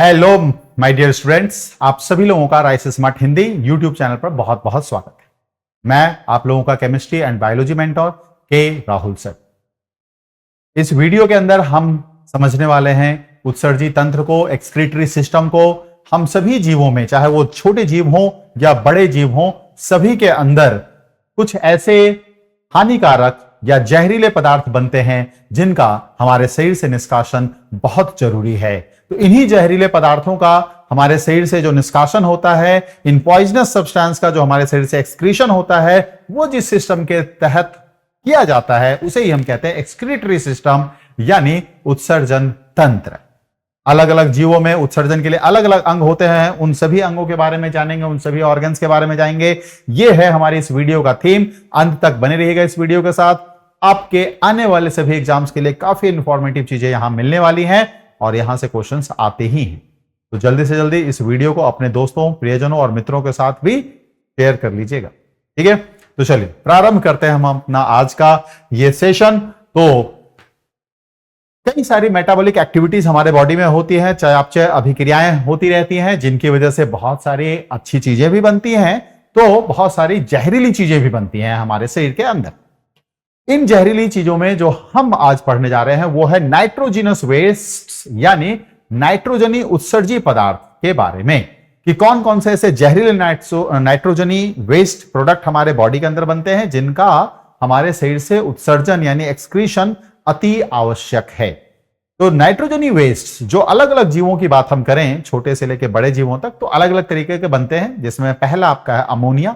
Hello my dear students, आप सभी लोगों का rice smart Hindi YouTube channel पर बहुत बहुत स्वागत है। मैं आप लोगों का केमिस्ट्री एंड बायोलॉजी मेंटर के राहुल सर। इस वीडियो के अंदर हम समझने वाले हैं उत्सर्जी तंत्र को, एक्सक्रीटरी सिस्टम को। हम सभी जीवों में, चाहे वो छोटे जीव हों या बड़े जीव हों, सभी के अंदर कुछ ऐसे हानिकारक या जहरीले पदार्थ बनते हैं जिनका हमारे शरीर से निष्कासन बहुत जरूरी है। तो इन्हीं जहरीले पदार्थों का हमारे शरीर से जो निष्कासन होता है, इन पॉइजनस सब्सटेंस का जो हमारे शरीर से एक्सक्रीशन होता है, वो जिस सिस्टम के तहत किया जाता है उसे ही हम कहते हैं एक्सक्रीटरी सिस्टम, यानी उत्सर्जन तंत्र। अलग अलग जीवों में उत्सर्जन के लिए अलग अलग अंग होते हैं, उन सभी अंगों के बारे में जानेंगे, उन सभी ऑर्गन्स के बारे में जानेंगे। यह है हमारी इस वीडियो का थीम। अंत तक बने रहिएगा इस वीडियो के साथ। आपके आने वाले सभी एग्जाम्स के लिए काफी इंफॉर्मेटिव चीजें यहां मिलने वाली हैं और यहां से क्वेश्चंस आते ही हैं। तो जल्दी से जल्दी इस वीडियो को अपने दोस्तों, प्रियजनों और मित्रों के साथ भी शेयर कर लीजिएगा, ठीक है। तो चलिए प्रारंभ करते हैं हम अपना आज का ये सेशन। तो कई सारी मेटाबॉलिक एक्टिविटीज हमारे बॉडी में होती हैं, चाहे अभिक्रियाएं होती रहती हैं, जिनकी वजह से बहुत सारी अच्छी चीजें भी बनती हैं, तो बहुत सारी जहरीली चीजें भी बनती हैं हमारे शरीर के अंदर। इन जहरीली चीजों में जो हम आज पढ़ने जा रहे हैं वो है नाइट्रोजिनस वेस्ट, यानी नाइट्रोजनी उत्सर्जी पदार्थ के बारे में, कि कौन कौन से ऐसे जहरीले नाइट्रोजनी वेस्ट प्रोडक्ट हमारे बॉडी के अंदर बनते हैं जिनका हमारे शरीर से उत्सर्जन यानी एक्सक्रीशन अति आवश्यक है। तो नाइट्रोजनी वेस्ट जो अलग अलग जीवों की बात हम करें, छोटे से लेकर बड़े जीवों तक, तो अलग अलग तरीके के बनते हैं, जिसमें पहला आपका है अमोनिया,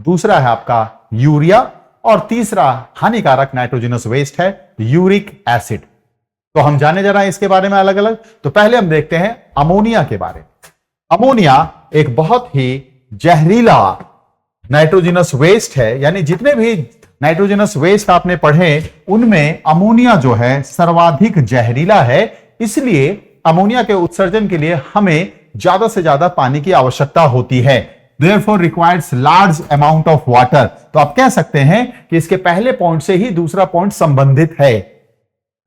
दूसरा है आपका यूरिया, और तीसरा हानिकारक नाइट्रोजनस वेस्ट है यूरिक एसिड। तो हम जाने जा रहे हैं इसके बारे में अलग अलग। तो पहले हम देखते हैं अमोनिया के बारे में। अमोनिया एक बहुत ही जहरीला नाइट्रोजनस वेस्ट है, यानी जितने भी नाइट्रोजनस वेस्ट आपने पढ़े उनमें अमोनिया जो है सर्वाधिक जहरीला है। इसलिए अमोनिया के उत्सर्जन के लिए हमें ज्यादा से ज्यादा पानी की आवश्यकता होती है। Therefore requires large amount of water। तो आप कह सकते हैं कि इसके पहले पॉइंट से ही दूसरा पॉइंट संबंधित है,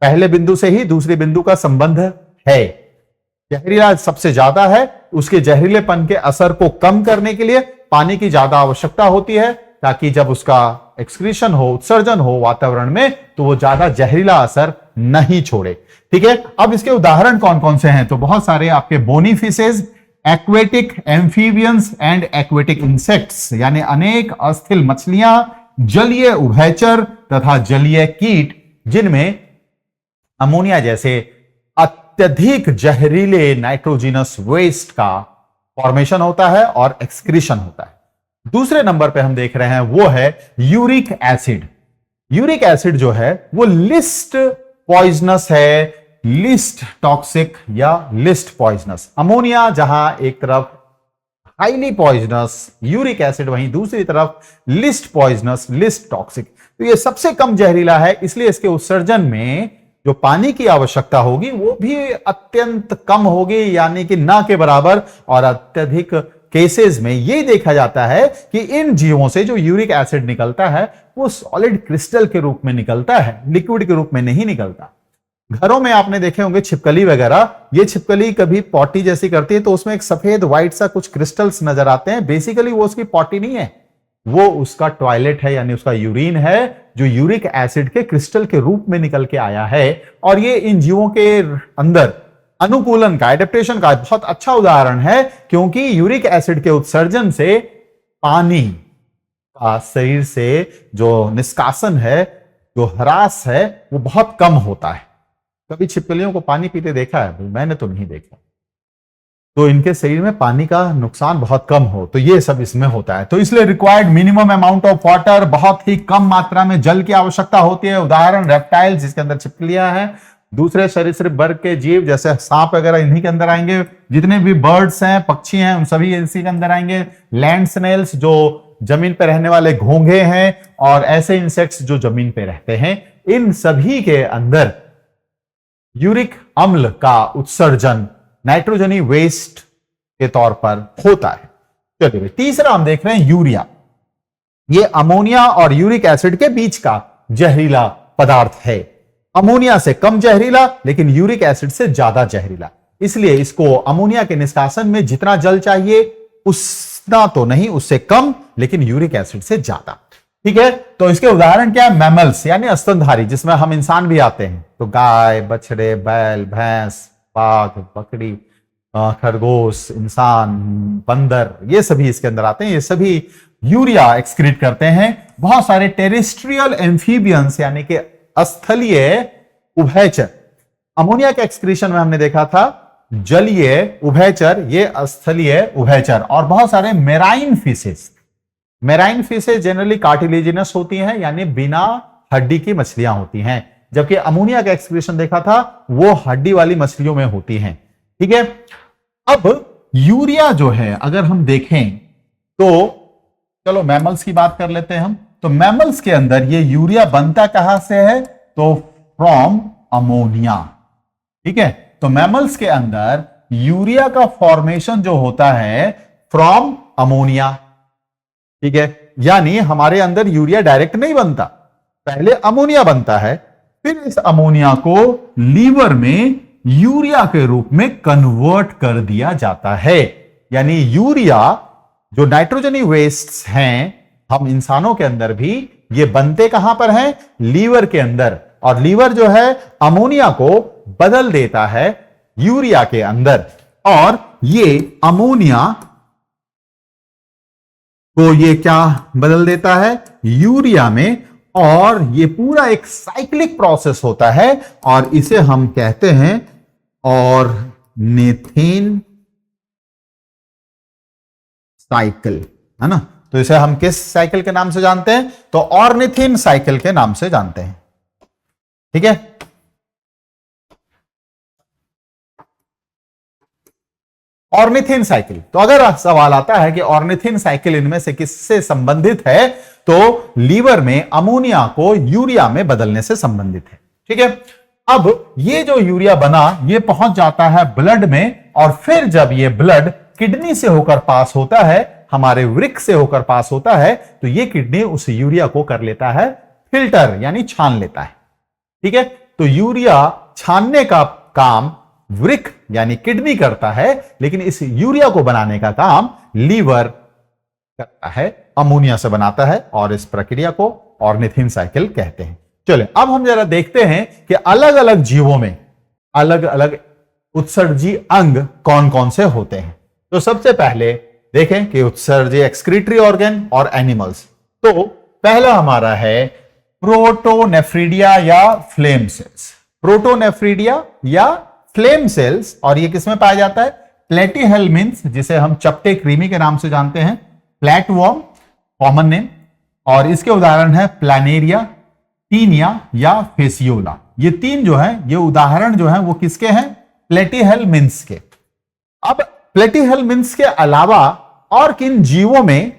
पहले बिंदु से ही दूसरे बिंदु का संबंध है। जहरीला सबसे ज्यादा है, उसके जहरीलेपन के असर को कम करने के लिए पानी की ज्यादा आवश्यकता होती है, ताकि जब उसका एक्सक्रीशन हो, उत्सर्जन हो वातावरण में, तो वो ज्यादा जहरीला असर नहीं छोड़े, ठीक है। अब इसके उदाहरण कौन कौन से हैं? तो बहुत सारे आपके bony fishes, aquatic amphibians and aquatic insects, यानी अनेक अस्थिल मछलियां, जलीय उभयचर तथा जलीय कीट, जिनमें अमोनिया जैसे अत्यधिक जहरीले नाइट्रोजिनस वेस्ट का फॉर्मेशन होता है और एक्सक्रीशन होता है। दूसरे नंबर पे हम देख रहे हैं वो है यूरिक एसिड। यूरिक एसिड जो है वो लिस्ट पॉइजनस है, लिस्ट टॉक्सिक या लिस्ट पॉइजनस। अमोनिया जहां एक तरफ हाईली पॉइजनस, यूरिक एसिड वहीं दूसरी तरफ लिस्ट पॉइजनस, लिस्ट टॉक्सिक। तो ये सबसे कम जहरीला है, इसलिए इसके उत्सर्जन में जो पानी की आवश्यकता होगी वो भी अत्यंत कम होगी, यानी कि ना के बराबर। और अत्यधिक केसेस में यह देखा जाता है कि इन जीवों से जो यूरिक एसिड निकलता है वो सॉलिड क्रिस्टल के रूप में निकलता है, लिक्विड के रूप में नहीं निकलता। घरों में आपने देखे होंगे छिपकली वगैरह, ये छिपकली कभी पॉटी जैसी करती है तो उसमें एक सफेद व्हाइट सा कुछ क्रिस्टल्स नजर आते हैं। बेसिकली वो उसकी पॉटी नहीं है, वो उसका टॉयलेट है, यानी उसका यूरिन है, जो यूरिक एसिड के क्रिस्टल के रूप में निकल के आया है। और ये इन जीवों के अंदर अनुकूलन का, एडेप्टेशन का बहुत अच्छा उदाहरण है, क्योंकि यूरिक एसिड के उत्सर्जन से पानी का शरीर से जो निष्कासन है, जो ह्रास है, वो बहुत कम होता है। कभी छिपकलियों को पानी पीते देखा है? मैंने तो नहीं देखा। तो इनके शरीर में पानी का नुकसान बहुत कम हो, तो ये सब इसमें होता है। तो इसलिए required minimum amount of water, बहुत ही कम मात्रा में जल की आवश्यकता होती है। उदाहरण रेप्टाइल्स, जिसके अंदर छिपकलियां हैं, दूसरे सरीसृप वर्ग के जीव जैसे सांप वगैरह इन्हीं के अंदर आएंगे, जितने भी बर्ड्स हैं, पक्षी हैं, उन सभी इसी के अंदर आएंगे। लैंड स्नेल्स जो जमीन पर रहने वाले घोंघे हैं, और ऐसे इंसेक्ट्स जो जमीन पर रहते हैं, इन सभी के अंदर यूरिक अम्ल का उत्सर्जन नाइट्रोजनी वेस्ट के तौर पर होता है। चलिए तीसरा हम देख रहे हैं यूरिया। ये अमोनिया और यूरिक एसिड के बीच का जहरीला पदार्थ है। अमोनिया से कम जहरीला, लेकिन यूरिक एसिड से ज्यादा जहरीला। इसलिए इसको अमोनिया के निष्कासन में जितना जल चाहिए उतना तो नहीं, उससे कम, लेकिन यूरिक एसिड से ज्यादा। ठीक है, तो इसके उदाहरण क्या है? मैमल्स यानी स्तनधारी, जिसमें हम इंसान भी आते हैं। तो गाय, बछड़े, बैल, भैंस, बाघ, बकरी, खरगोश, इंसान, बंदर, ये सभी इसके अंदर आते हैं। ये सभी यूरिया एक्सक्रीट करते हैं। बहुत सारे टेरेस्ट्रियल एम्फीबियंस यानी कि स्थलीय उभयचर, अमोनिया के एक्सक्रीशन में हमने देखा था जलीय उभयचर, ये स्थलीय उभयचर, और बहुत सारे marine fishes. Marine fishes generally cartilaginous होती हैं, यानी बिना हड्डी की मछलियां होती हैं, जबकि अमोनिया का एक्सक्रीशन देखा था वो हड्डी वाली मछलियों में होती हैं। ठीक है, अब यूरिया जो है अगर हम देखें तो चलो मैमल्स की बात कर लेते हैं हम। तो मैमल्स के अंदर ये यूरिया बनता कहां से है? तो फ्रॉम अमोनिया। ठीक है, तो मैमल्स के अंदर यूरिया का फॉर्मेशन जो होता है फ्रॉम अमोनिया। ठीक है, यानी हमारे अंदर यूरिया डायरेक्ट नहीं बनता, पहले अमोनिया बनता है, फिर इस अमोनिया को लीवर में यूरिया के रूप में कन्वर्ट कर दिया जाता है। यानी यूरिया जो नाइट्रोजनी वेस्ट्स हैं हम इंसानों के अंदर भी, ये बनते कहां पर हैं? लीवर के अंदर, और लीवर जो है अमोनिया को बदल देता है यूरिया के अंदर, और ये अमोनिया को ये क्या बदल देता है? यूरिया में, और ये पूरा एक साइक्लिक प्रोसेस होता है, और इसे हम कहते हैं ऑर्निथिन साइकिल, है ना। तो इसे हम किस साइकिल के नाम से जानते हैं? तो ऑर्निथिन साइकिल के नाम से जानते हैं। ठीक है, ऑर्निथिन साइकिल। तो अगर सवाल आता है कि ऑर्निथिन साइकिल इनमें से किससे संबंधित है, तो लीवर में अमोनिया को यूरिया में बदलने से संबंधित है। ठीक है, अब ये जो यूरिया बना ये पहुंच जाता है ब्लड में, और फिर जब ये ब्लड किडनी से होकर पास होता है, हमारे वृक्क से होकर पास होता है, तो ये किडनी उस यूरिया को कर लेता है फिल्टर, यानी छान लेता है। ठीक है, तो यूरिया छानने का काम वृक्क यानी किडनी करता है, लेकिन इस यूरिया को बनाने का काम लीवर करता है, अमोनिया से बनाता है, और इस प्रक्रिया को ऑर्निथिन साइकिल कहते हैं। चलिए अब हम जरा देखते हैं कि अलग अलग जीवों में अलग अलग उत्सर्जी अंग कौन कौन से होते हैं। तो सबसे पहले देखें कि उत्सर्जी एक्सक्रीटरी ऑर्गन और एनिमल्स। तो पहला हमारा है प्रोटोनेफ्रिडिया या फ्लेम सेल्स। प्रोटोनेफ्रिडिया या फ्लेम सेल्स, और ये किसमें पाया जाता है? प्लेटीहेल्मिन्थ, जिसे हम चपटे कृमि के नाम से जानते हैं, फ्लैटवर्म कॉमन नेम, और इसके उदाहरण है प्लानेरिया, टीनिया या फेसियोला। ये तीन जो है, ये उदाहरण जो है वो किसके हैं? प्लेटीहेल्मिन्थ के। अब प्लेटीहेल्मिन्थ के अलावा और किन जीवों में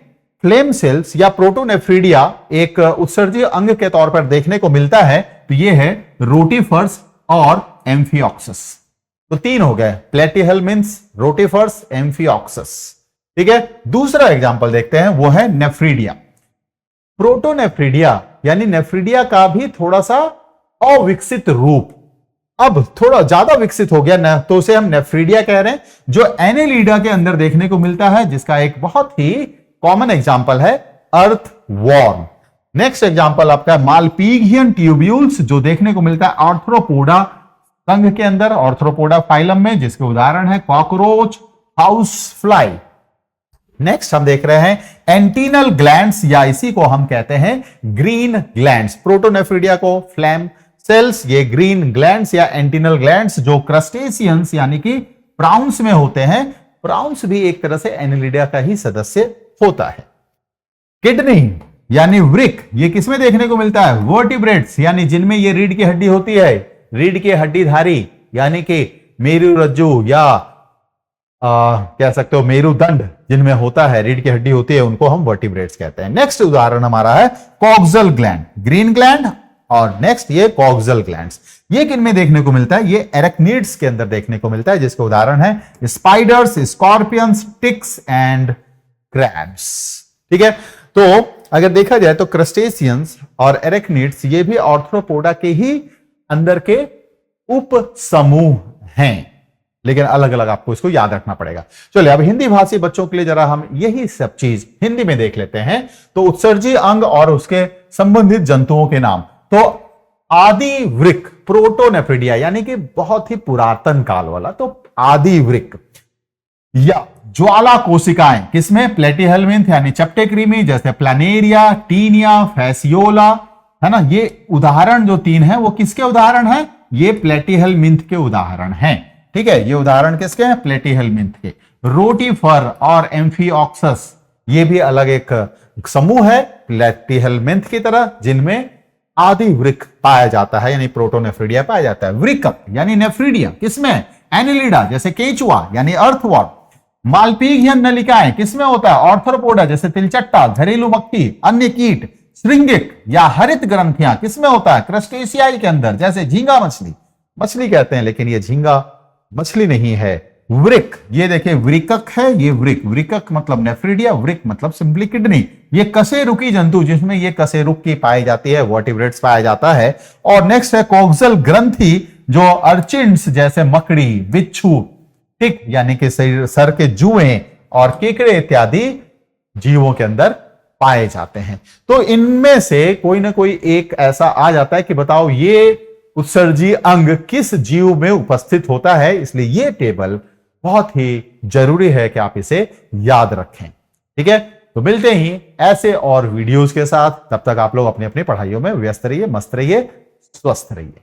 फ्लेम सेल्स या प्रोटोनेफ्रिडिया एक उत्सर्जी अंग के तौर पर देखने को मिलता है? तो ये है रोटिफर्स और एम्फिऑक्सस। तो तीन हो गए, प्लेटीहेल्मिन्थ, रोटिफर्स, एम्फिऑक्सस। ठीक है, दूसरा एग्जांपल देखते हैं, वो है नेफ्रिडिया। प्रोटोनेफ्रिडिया यानी नेफ्रिडिया का भी थोड़ा सा अविकसित रूप, अब थोड़ा ज्यादा विकसित हो गया ना, तो उसे हम नेफ्रिडिया कह रहे हैं, जो एनेलिडा के अंदर देखने को मिलता है, जिसका एक बहुत ही कॉमन एग्जांपल है अर्थवॉर्म। नेक्स्ट एग्जांपल आपका मालपीगियन ट्यूब्यूल्स, जो देखने को मिलता है आर्थ्रोपोडा संघ के अंदर, आर्थ्रोपोडा फाइलम में, जिसके उदाहरण है कॉकरोच, हाउस फ्लाई। नेक्स्ट हम देख रहे हैं एंटीनल ग्लैंड्स, या इसी को हम कहते हैं ग्रीन ग्लैंड्स। प्रोटोनेफ्रिडिया को फ्लेम सेल्स, ये ग्रीन ग्लैंड्स या एंटीनल ग्लैंड्स, जो क्रस्टेशियंस यानी कि प्राउंस में होते हैं। प्राउंस भी एक तरह से एनेलिडा का ही सदस्य होता है। किडनी यानी वृक्क, ये किसमें देखने को मिलता है? वर्टिब्रेट्स, यानी जिनमें ये रीढ़ की हड्डी होती है, रीढ़ की हड्डीधारी, यानी कि मेरुरज्जु या कह सकते हो मेरुदंड जिनमें होता है, रीढ़ की हड्डी होती है, उनको हम वर्टिब्रेट्स कहते हैं। नेक्स्ट उदाहरण हमारा है कॉक्सल ग्लैंड, ग्रीन ग्लैंड, और नेक्स्ट ये कॉक्सल ग्लैंड्स। ये किन में देखने को मिलता है? ये एरेक्निड्स के अंदर देखने को मिलता है, जिसके उदाहरण है spiders, scorpions, ticks and crabs. ठीक है, तो अगर देखा जाए तो क्रस्टेशियंस और एरेक्निड्स ये भी आर्थ्रोपोडा के ही अंदर के उप समूह हैं। लेकिन अलग अलग आपको इसको याद रखना पड़ेगा। चलिए अब हिंदी भाषी बच्चों के लिए जरा हम यही सब चीज हिंदी में देख लेते हैं। तो उत्सर्जी अंग और उसके संबंधित जंतुओं के नाम। तो आदि वृक्क प्रोटोनेफ्रिडिया यानी कि बहुत ही पुरातन काल वाला, तो आदि वृक्क या ज्वाला कोशिकाएं किसमें, प्लेटिहेल्मिन्थ यानी चपटे कृमि जैसे प्लानेरिया, टीनिया, फैसियोला, है ना। ये उदाहरण जो 3 है वो किसके उदाहरण है, ये प्लेटिहेल्मिन्थ के उदाहरण हैं। ठीक है, ये उदाहरण किसके हैं, प्लेटिहेल्मिन्थ के। रोटीफर और एम्फिऑक्सस ये भी अलग एक समूह है प्लेटिहेल्मिन्थ की तरह, जिनमें आदि वृक्क पाया जाता है यानी प्रोटोनेफ्रिडिया पाया जाता है। वृक्क यानी नेफ्रिडिया किसमें, एनिलिडा जैसे केचुआ यानी अर्थवॉर्म। मालपीघियन नलिकाएं किसमें होता है, ऑर्थ्रोपोडा जैसे तिलचट्टा, घरेलू मक्खी, अन्य कीट। श्रृंगिक या हरित ग्रंथियां किसमें होता है, क्रस्टेशियाई के अंदर जैसे झींगा मछली, मछली कहते हैं लेकिन ये झींगा मछली नहीं है। वृक्क, ये देखिए वृकक है, ये वृक्क, वृकक मतलब नेफ्रिडिया, वृक्क मतलब सिंपली किडनी। ये कशेरुकी जंतु जिसमें ये कशेरुकी पाई जाती है, वर्टिब्रेट्स पाया जाता है। और नेक्स्ट है कोक्सल ग्रंथि जो अर्चिन्स जैसे मकड़ी, बिच्छू, ठीक, यानी कि सर के जुएं और केकड़े इत्यादि जीवों के अंदर पाए जाते हैं। तो इनमें से कोई ना कोई एक ऐसा आ जाता है कि बताओ ये उत्सर्जी अंग किस जीव में उपस्थित होता है, इसलिए ये टेबल बहुत ही जरूरी है कि आप इसे याद रखें। ठीक है, तो मिलते ही ऐसे और वीडियोस के साथ, तब तक आप लोग अपनी अपनी पढ़ाइयों में व्यस्त रहिए, मस्त रहिए, स्वस्थ रहिए।